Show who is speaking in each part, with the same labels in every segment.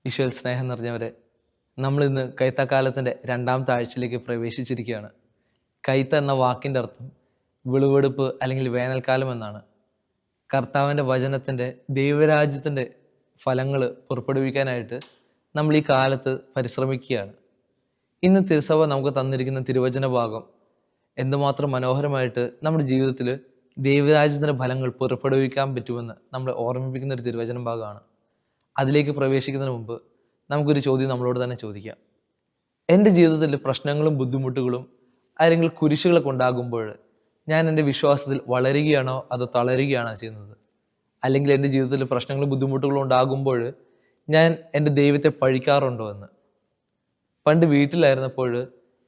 Speaker 1: ഈശോയിൽ സ്നേഹം നിറഞ്ഞവരെ, നമ്മളിന്ന് കൈത്തക്കാലത്തിൻ്റെ രണ്ടാമത്തെ ആഴ്ചയിലേക്ക് പ്രവേശിച്ചിരിക്കുകയാണ്. കൈത്ത എന്ന വാക്കിൻ്റെ അർത്ഥം വിളവെടുപ്പ് അല്ലെങ്കിൽ വേനൽക്കാലം എന്നാണ്. കർത്താവിൻ്റെ വചനത്തിൻ്റെ ദൈവരാജ്യത്തിൻ്റെ ഫലങ്ങൾ പുറപ്പെടുവിക്കാനായിട്ട് നമ്മൾ ഈ കാലത്ത് പരിശ്രമിക്കുകയാണ്. ഇന്ന് തിരുസഭ നമുക്ക് തന്നിരിക്കുന്ന തിരുവചന ഭാഗം എന്തുമാത്രം മനോഹരമായിട്ട് നമ്മുടെ ജീവിതത്തിൽ ദൈവരാജ്യത്തിൻ്റെ ഫലങ്ങൾ പുറപ്പെടുവിക്കാൻ പറ്റുമെന്ന് നമ്മളെ ഓർമ്മിപ്പിക്കുന്ന ഒരു തിരുവചന ഭാഗമാണ്. അതിലേക്ക് പ്രവേശിക്കുന്നതിന് മുമ്പ് നമുക്കൊരു ചോദ്യം നമ്മളോട് തന്നെ ചോദിക്കാം. എൻ്റെ ജീവിതത്തിൽ പ്രശ്നങ്ങളും ബുദ്ധിമുട്ടുകളും അല്ലെങ്കിൽ കുരിശുകളൊക്കെ ഉണ്ടാകുമ്പോൾ ഞാൻ എൻ്റെ വിശ്വാസത്തിൽ വളരുകയാണോ അതോ തളരുകയാണോ ചെയ്യുന്നത്? അല്ലെങ്കിൽ എൻ്റെ ജീവിതത്തിൽ പ്രശ്നങ്ങളും ബുദ്ധിമുട്ടുകളും ഉണ്ടാകുമ്പോൾ ഞാൻ എൻ്റെ ദൈവത്തെ പഴിക്കാറുണ്ടോ എന്ന്? പണ്ട് വീട്ടിലായിരുന്നപ്പോൾ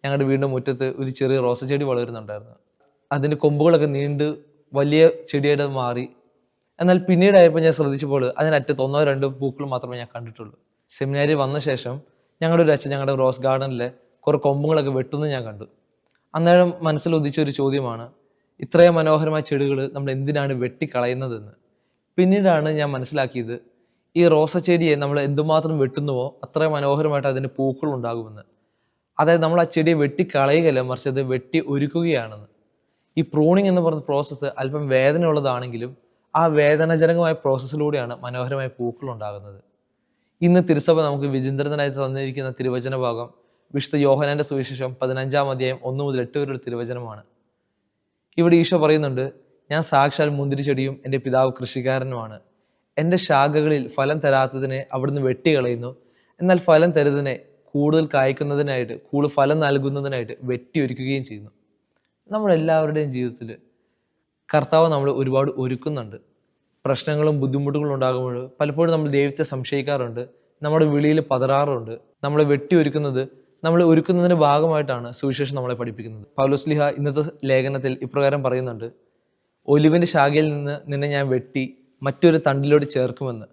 Speaker 1: ഞങ്ങളുടെ വീടിൻ്റെ മുറ്റത്ത് ഒരു ചെറിയ റോസ ചെടി വളരുന്നുണ്ടായിരുന്നു. അതിൻ്റെ കൊമ്പുകളൊക്കെ നീണ്ട് വലിയ ചെടിയായിട്ട് മാറി. എന്നാൽ പിന്നീടായപ്പോൾ ഞാൻ ശ്രദ്ധിച്ചപ്പോൾ അതിനറ്റത്ത് ഒന്നോ രണ്ടോ പൂക്കൾ മാത്രമേ ഞാൻ കണ്ടിട്ടുള്ളൂ. സെമിനാരി വന്ന ശേഷം ഞങ്ങളുടെ ഒരു അച്ഛൻ ഞങ്ങളുടെ റോസ് ഗാർഡനിലെ കുറേ കൊമ്പുകളൊക്കെ വെട്ടുന്നത് ഞാൻ കണ്ടു. അന്നേരം മനസ്സിൽ ഉദിച്ച ഒരു ചോദ്യമാണ്, ഇത്രയും മനോഹരമായ ചെടികൾ നമ്മൾ എന്തിനാണ് വെട്ടിക്കളയുന്നതെന്ന്. പിന്നീടാണ് ഞാൻ മനസ്സിലാക്കിയത്, ഈ റോസ ചെടിയെ നമ്മൾ എന്തുമാത്രം വെട്ടുന്നുവോ അത്രയും മനോഹരമായിട്ട് അതിന് പൂക്കൾ ഉണ്ടാകുമെന്ന്. അതായത് നമ്മൾ ആ ചെടിയെ വെട്ടിക്കളയുകയല്ല, മറിച്ച് അത് വെട്ടി ഒരുക്കുകയാണെന്ന്. ഈ പ്രൂണിങ് എന്ന് പറയുന്ന പ്രോസസ്സ് അല്പം വേദനയുള്ളതാണെങ്കിലും ആ വേദനാജനകമായ പ്രോസസ്സിലൂടെയാണ് മനോഹരമായ പൂക്കൾ ഉണ്ടാകുന്നത്. ഇന്ന് തിരുസഭ നമുക്ക് വിചിന്തനത്തിനായി തന്നിരിക്കുന്ന തിരുവചന ഭാഗം വിശുദ്ധ യോഹന്നാന്റെ സുവിശേഷം 15-ാം അധ്യായം 1-8 വരെയുള്ള തിരുവചനമാണ്. ഇവിടെ ഈശോ പറയുന്നുണ്ട്, ഞാൻ സാക്ഷാൽ മുന്തിരിച്ചെടിയും എൻ്റെ പിതാവ് കൃഷിക്കാരനുമാണ്. എൻ്റെ ശാഖകളിൽ ഫലം തരാത്തതിനെ അവിടുന്ന് വെട്ടിക്കളയുന്നു, എന്നാൽ ഫലം തരുന്നതിനെ കൂടുതൽ കായ്ക്കുന്നതിനായിട്ട് കൂടുതൽ ഫലം നൽകുന്നതിനായിട്ട് വെട്ടിയൊരുക്കുകയും ചെയ്യുന്നു. നമ്മളെല്ലാവരുടെയും ജീവിതത്തിൽ കർത്താവ് നമ്മൾ ഒരുപാട് ഒരുക്കുന്നുണ്ട്. പ്രശ്നങ്ങളും ബുദ്ധിമുട്ടുകളും ഉണ്ടാകുമ്പോൾ പലപ്പോഴും നമ്മൾ ദൈവത്തെ സംശയിക്കാറുണ്ട്, നമ്മുടെ വിളിയിൽ പതറാറുണ്ട്. നമ്മളെ വെട്ടിയൊരുക്കുന്നത് നമ്മൾ ഒരുക്കുന്നതിൻ്റെ ഭാഗമായിട്ടാണ് സുവിശേഷം നമ്മളെ പഠിപ്പിക്കുന്നത്. പൗലോസ്ലീഹ ഇന്നത്തെ ലേഖനത്തിൽ ഇപ്രകാരം പറയുന്നുണ്ട്, ഒലിവിൻ്റെ ശാഖയിൽ നിന്ന് നിന്നെ ഞാൻ വെട്ടി മറ്റൊരു തണ്ടിലോട്ട് ചേർക്കുമെന്ന്.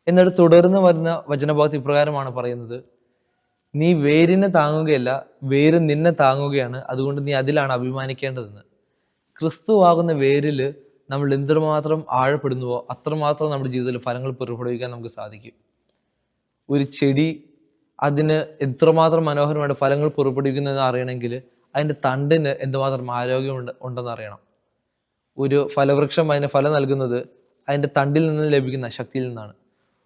Speaker 1: എന്നിട്ട് തുടർന്ന് വരുന്ന വചനഭാഗത്ത് ഇപ്രകാരമാണ് പറയുന്നത്, നീ വേരിനെ താങ്ങുകയല്ല, വേര് നിന്നെ താങ്ങുകയാണ്, അതുകൊണ്ട് നീ അതിലാണ് അഭിമാനിക്കേണ്ടതെന്ന്. ക്രിസ്തുവാകുന്ന വേരിൽ നമ്മൾ എന്തുമാത്രം ആഴപ്പെടുന്നുവോ അത്രമാത്രം നമ്മുടെ ജീവിതത്തിൽ ഫലങ്ങൾ പുറപ്പെടുവിക്കാൻ നമുക്ക് സാധിക്കും. ഒരു ചെടി അതിന് എത്രമാത്രം മനോഹരമായിട്ട് ഫലങ്ങൾ പുറപ്പെടുവിക്കുന്നതെന്ന് അറിയണമെങ്കിൽ അതിൻ്റെ തണ്ടിന് എന്തുമാത്രം ആരോഗ്യം ഉണ്ടെന്ന് അറിയണം. ഒരു ഫലവൃക്ഷം അതിന് ഫലം നൽകുന്നത് അതിൻ്റെ തണ്ടിൽ നിന്ന് ലഭിക്കുന്ന ശക്തിയിൽ നിന്നാണ്.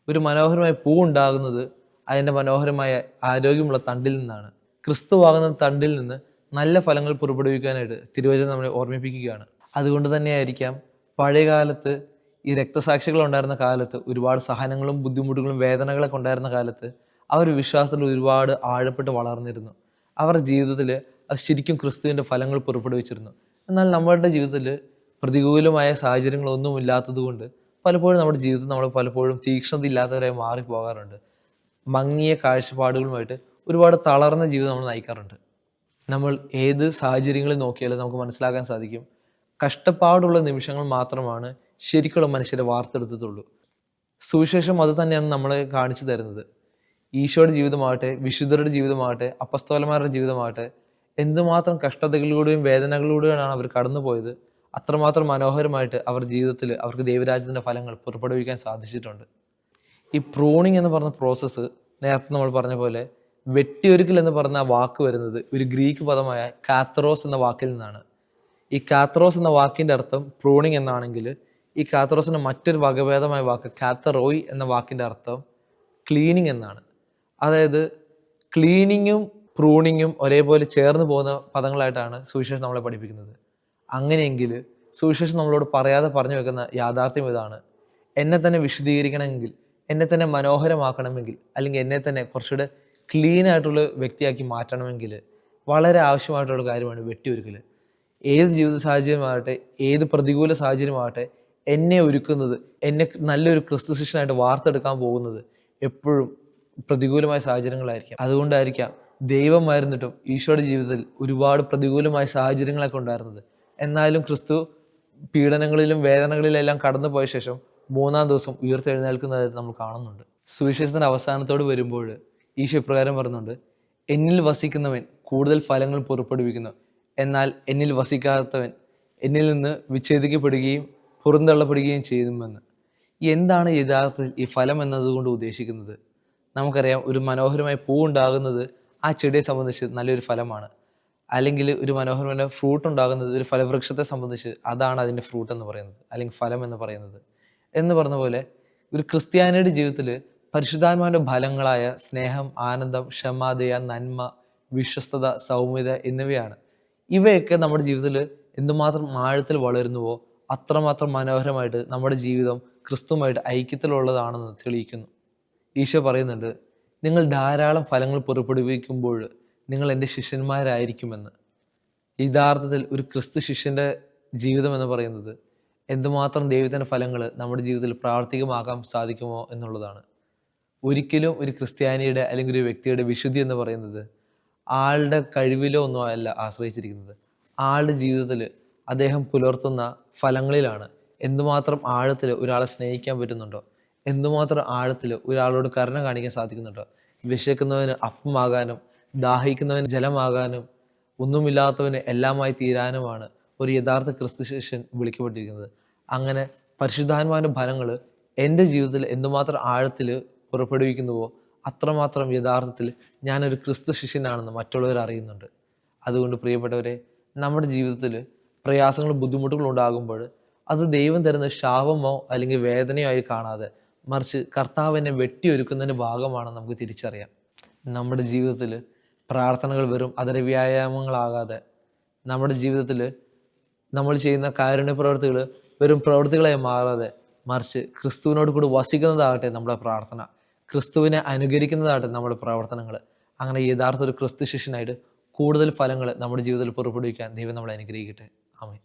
Speaker 1: ഒരു മനോഹരമായ പൂ ഉണ്ടാകുന്നത് അതിൻ്റെ മനോഹരമായ ആരോഗ്യമുള്ള തണ്ടിൽ നിന്നാണ്. ക്രിസ്തുവാകുന്ന തണ്ടിൽ നിന്ന് നല്ല ഫലങ്ങൾ പുറപ്പെടുവിക്കാനായിട്ട് തിരുവചനം നമ്മളെ ഓർമ്മിപ്പിക്കുകയാണ്. അതുകൊണ്ട് തന്നെയായിരിക്കാം പഴയകാലത്ത് ഈ രക്തസാക്ഷികൾ ഉണ്ടായിരുന്ന കാലത്ത് ഒരുപാട് സഹനങ്ങളും ബുദ്ധിമുട്ടുകളും വേദനകളൊക്കെ ഉണ്ടായിരുന്ന കാലത്ത് അവർ വിശ്വാസത്തിൽ ഒരുപാട് ആഴപ്പെട്ട് വളർന്നിരുന്നു. അവരുടെ ജീവിതത്തിൽ ശരിക്കും ക്രിസ്തുവിൻ്റെ ഫലങ്ങൾ പുറപ്പെടുവിച്ചിരുന്നു. എന്നാൽ നമ്മളുടെ ജീവിതത്തിൽ പ്രതികൂലമായ സാഹചര്യങ്ങളൊന്നും ഇല്ലാത്തത് കൊണ്ട് പലപ്പോഴും നമ്മുടെ ജീവിതത്തിൽ നമ്മൾ പലപ്പോഴും തീക്ഷ്ണത ഇല്ലാത്തവരായി മാറിപ്പോകാറുണ്ട്. മങ്ങിയ കാഴ്ചപ്പാടുകളുമായിട്ട് ഒരുപാട് തളർന്ന ജീവിതം നമ്മൾ നയിക്കാറുണ്ട്. നമ്മൾ ഏത് സാഹചര്യങ്ങളിൽ നോക്കിയാലും നമുക്ക് മനസ്സിലാക്കാൻ സാധിക്കും, കഷ്ടപ്പാടുള്ള നിമിഷങ്ങൾ മാത്രമാണ് ശരിക്കുള്ള മനുഷ്യരെ വാർത്തെടുത്തിട്ടുള്ളൂ. സുവിശേഷം അത് തന്നെയാണ് നമ്മളെ കാണിച്ചു തരുന്നത്. ഈശോയുടെ ജീവിതമാകട്ടെ, വിശുദ്ധരുടെ ജീവിതമാകട്ടെ, അപ്പസ്തോലന്മാരുടെ ജീവിതമാകട്ടെ, എന്തുമാത്രം കഷ്ടതകളിലൂടെയും വേദനകളിലൂടെയാണ് അവർ കടന്നുപോയത്. അത്രമാത്രം മനോഹരമായിട്ട് അവർ ജീവിതത്തിൽ അവർക്ക് ദൈവരാജ്യത്തിൻ്റെ ഫലങ്ങൾ പുറപ്പെടുവിക്കാൻ സാധിച്ചിട്ടുണ്ട്. ഈ പ്രൂണിങ് എന്ന് പറഞ്ഞ പ്രോസസ്സ് നേരത്തെ നമ്മൾ പറഞ്ഞ പോലെ വെട്ടിയൊരുക്കൽ എന്ന് പറഞ്ഞ വാക്ക് വരുന്നത് ഒരു ഗ്രീക്ക് പദമായ കാത്തറോസ് എന്ന വാക്കിൽ നിന്നാണ്. ഈ കാത്തറോസ് എന്ന വാക്കിൻ്റെ അർത്ഥം പ്രൂണിങ് എന്നാണെങ്കിൽ ഈ കാത്തറോസിൻ്റെ മറ്റൊരു വകഭേദമായ വാക്ക് കാത്തറോയ് എന്ന വാക്കിൻ്റെ അർത്ഥം ക്ലീനിങ് എന്നാണ്. അതായത് ക്ലീനിങ്ങും പ്രൂണിങ്ങും ഒരേപോലെ ചേർന്ന് പോകുന്ന പദങ്ങളായിട്ടാണ് സുവിശേഷം നമ്മളെ പഠിപ്പിക്കുന്നത്. അങ്ങനെയെങ്കിൽ സുവിശേഷം നമ്മളോട് പറയാതെ പറഞ്ഞു വെക്കുന്ന യാഥാർത്ഥ്യം ഇതാണ്, എന്നെ തന്നെ വിശദീകരിക്കണമെങ്കിൽ, എന്നെ തന്നെ മനോഹരമാക്കണമെങ്കിൽ, അല്ലെങ്കിൽ എന്നെ തന്നെ കുറച്ചുകൂടെ ക്ലീൻ ആയിട്ടുള്ള വ്യക്തിയാക്കി മാറ്റണമെങ്കിൽ വളരെ ആവശ്യമായിട്ടുള്ള കാര്യമാണ് വെട്ടിയൊരുക്കൽ. ഏത് ജീവിത സാഹചര്യമാകട്ടെ, ഏത് പ്രതികൂല സാഹചര്യമാകട്ടെ, എന്നെ ഒരുക്കുന്നത്, എന്നെ നല്ലൊരു ക്രിസ്തു ശിഷ്യനായിട്ട് വാർത്തെടുക്കാൻ പോകുന്നത് എപ്പോഴും പ്രതികൂലമായ സാഹചര്യങ്ങളായിരിക്കാം. അതുകൊണ്ടായിരിക്കാം ദൈവമായിരുന്നിട്ടും ഈശോയുടെ ജീവിതത്തിൽ ഒരുപാട് പ്രതികൂലമായ സാഹചര്യങ്ങളൊക്കെ ഉണ്ടായിരുന്നത്. എന്നാലും ക്രിസ്തു പീഡനങ്ങളിലും വേദനകളിലെല്ലാം കടന്നു പോയ ശേഷം 3-ാം ദിവസം ഉയർത്തെഴുന്നേൽക്കുന്നതായിട്ട് നമ്മൾ കാണുന്നുണ്ട്. സുവിശേഷത്തിൻ്റെ അവസാനത്തോട് വരുമ്പോൾ ഈശോ ഇപ്രകാരം പറയുന്നുണ്ട്, എന്നിൽ വസിക്കുന്നവൻ കൂടുതൽ ഫലങ്ങൾ പുറപ്പെടുവിക്കുന്നു, എന്നാൽ എന്നിൽ വസിക്കാത്തവൻ എന്നിൽ നിന്ന് വിച്ഛേദിക്കപ്പെടുകയും പുറന്തള്ളപ്പെടുകയും ചെയ്യുമെന്ന്. എന്താണ് യഥാർത്ഥത്തിൽ ഈ ഫലം എന്നതുകൊണ്ട് ഉദ്ദേശിക്കുന്നത്? നമുക്കറിയാം ഒരു മനോഹരമായ പൂ ഉണ്ടാകുന്നത് ആ ചെടിയെ സംബന്ധിച്ച് നല്ലൊരു ഫലമാണ്. അല്ലെങ്കിൽ ഒരു മനോഹരമായ ഫ്രൂട്ട് ഉണ്ടാകുന്നത് ഒരു ഫലവൃക്ഷത്തെ സംബന്ധിച്ച് അതാണ് അതിൻ്റെ ഫ്രൂട്ട് എന്ന് പറയുന്നത്, അല്ലെങ്കിൽ ഫലം എന്ന് പറയുന്നത്. എന്ന് പറഞ്ഞ പോലെ ഒരു ക്രിസ്ത്യാനിയുടെ ജീവിതത്തിൽ പരിശുദ്ധാത്മാവിൻ്റെ ഫലങ്ങളായ സ്നേഹം, ആനന്ദം, ക്ഷമ, ദയ, നന്മ, വിശ്വസ്തത, സൗമ്യത എന്നിവയാണ്. ഇവയൊക്കെ നമ്മുടെ ജീവിതത്തിൽ എന്തുമാത്രം ആഴത്തിൽ വളരുന്നുവോ അത്രമാത്രം മനോഹരമായിട്ട് നമ്മുടെ ജീവിതം ക്രിസ്തുവുമായിട്ട് ഐക്യത്തിലുള്ളതാണെന്ന് തെളിയിക്കുന്നു. ഈശോ പറയുന്നുണ്ട്, നിങ്ങൾ ധാരാളം ഫലങ്ങൾ പുറപ്പെടുവിക്കുമ്പോൾ നിങ്ങൾ എൻ്റെ ശിഷ്യന്മാരായിരിക്കുമെന്ന്. യഥാർത്ഥത്തിൽ ഒരു ക്രിസ്തു ശിഷ്യൻ്റെ ജീവിതം എന്ന് പറയുന്നത് എന്തുമാത്രം ദൈവത്തിൻ്റെ ഫലങ്ങൾ നമ്മുടെ ജീവിതത്തിൽ പ്രാവർത്തികമാക്കാൻ സാധിക്കുമോ എന്നുള്ളതാണ്. ഒരിക്കലും ഒരു ക്രിസ്ത്യാനിയുടെ അല്ലെങ്കിൽ ഒരു വ്യക്തിയുടെ വിശുദ്ധി എന്ന് പറയുന്നത് ആളുടെ കഴിവിലോ ഒന്നും അല്ല ആശ്രയിച്ചിരിക്കുന്നത്. ആളുടെ ജീവിതത്തിൽ അദ്ദേഹം പുലർത്തുന്ന ഫലങ്ങളിലാണ്. എന്തുമാത്രം ആഴത്തിൽ ഒരാളെ സ്നേഹിക്കാൻ പറ്റുന്നുണ്ടോ, എന്തുമാത്രം ആഴത്തിൽ ഒരാളോട് കരുണ കാണിക്കാൻ സാധിക്കുന്നുണ്ടോ. വിശക്കുന്നവന് അപ്പമാകാനും ദാഹിക്കുന്നവന് ജലമാകാനും ഒന്നുമില്ലാത്തവന് എല്ലാമായി തീരാനുമാണ് ഒരു യഥാർത്ഥ ക്രിസ്തു ശിഷ്യൻ വിളിക്കപ്പെട്ടിരിക്കുന്നത്. അങ്ങനെ പരിശുദ്ധാത്മാവിൻ്റെ ഫലങ്ങൾ എൻ്റെ ജീവിതത്തിൽ എന്തുമാത്രം ആഴത്തിൽ പുറപ്പെടുവിക്കുന്നുവോ അത്രമാത്രം യഥാർത്ഥത്തിൽ ഞാനൊരു ക്രിസ്തു ശിഷ്യനാണെന്ന് മറ്റുള്ളവർ അറിയുന്നുണ്ട്. അതുകൊണ്ട് പ്രിയപ്പെട്ടവരെ, നമ്മുടെ ജീവിതത്തിൽ പ്രയാസങ്ങളും ബുദ്ധിമുട്ടുകളും ഉണ്ടാകുമ്പോൾ അത് ദൈവം തരുന്ന ശാപമോ അല്ലെങ്കിൽ വേദനയോ ആയി കാണാതെ മറിച്ച് കർത്താവ് എന്നെ വെട്ടിയൊരുക്കുന്നതിൻ്റെ ഭാഗമാണെന്ന് നമുക്ക് തിരിച്ചറിയാം. നമ്മുടെ ജീവിതത്തിൽ പ്രാർത്ഥനകൾ വെറും അതര വ്യായാമങ്ങളാകാതെ, നമ്മുടെ ജീവിതത്തിൽ നമ്മൾ ചെയ്യുന്ന കാരുണ്യ പ്രവൃത്തികൾ വെറും പ്രവൃത്തികളായി മാറാതെ മറിച്ച് ക്രിസ്തുവിനോട് കൂടി വസിക്കുന്നതാകട്ടെ നമ്മുടെ പ്രാർത്ഥന, ക്രിസ്തുവിനെ അനുകരിക്കുന്നതാകട്ടെ നമ്മുടെ പ്രവർത്തനങ്ങൾ. അങ്ങനെ യഥാർത്ഥ ഒരു ക്രിസ്തു ശിഷ്യനായിട്ട് കൂടുതൽ ഫലങ്ങൾ നമ്മുടെ ജീവിതത്തിൽ പുറപ്പെടുവിക്കാൻ ദൈവം നമ്മളെ അനുഗ്രഹിക്കട്ടെ. ആമേൻ.